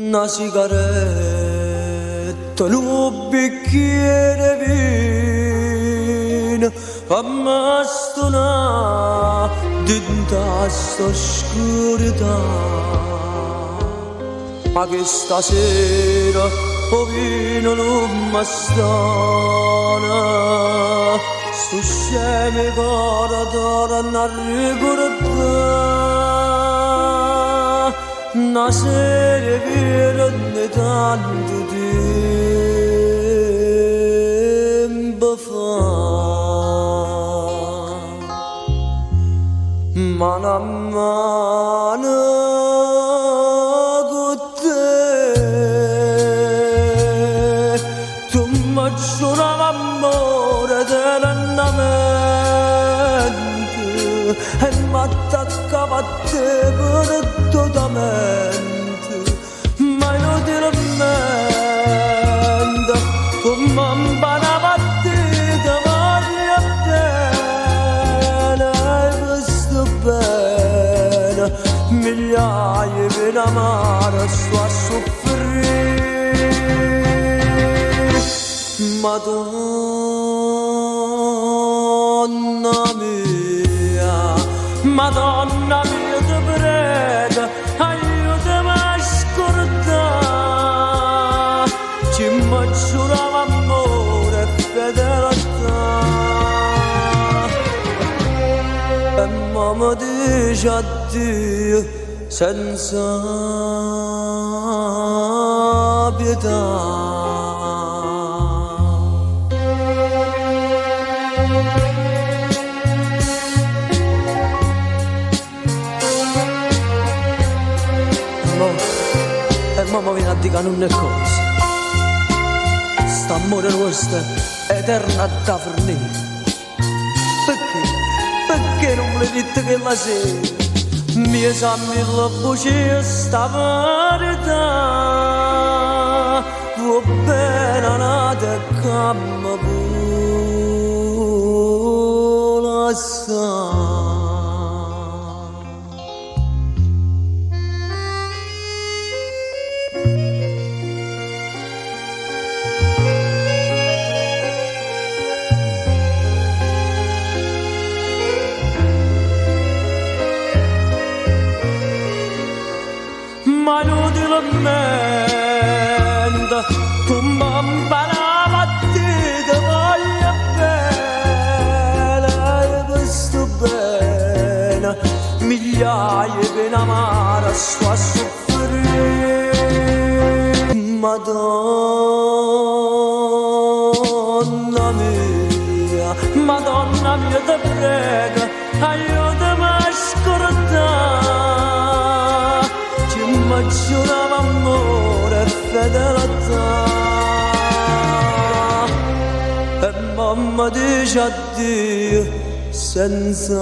una sigaretta, un bicchiere vino, fammi stonare dentro sta oscurità. Ma che stasera o vino non mi stona, sto scemi cara torna a ricordare una sera vera di tanto tempo fa. Mano a mano con te, tu mi giuravi amore eternamente e mi attaccavo a te perdutamente, ma inutilmente tu mi imparavo a te ti voglio bene, hai visto bene migliaia di amare sto a soffrire. Madonna mia, Madonna mia ti prego, aiutami a scordare, ci mi giurava amore e fedeltà. E mamma dice addio senza pietà. E mamma viene a dire che non è cosa, st'amore nostro è eterno da fornire. Perché? Perché non mi dite che la sera mi esami la voce sta verità? Va bene nata e camma vola sa. Ma inutilmente tu mi imparavi a te ti voglio bene, hai visto bene migliaia di amare sto a soffrire. Madonna mia ti prego, aiutami a scordare, mi giurava amore e fedeltà. E mamma dice addio senza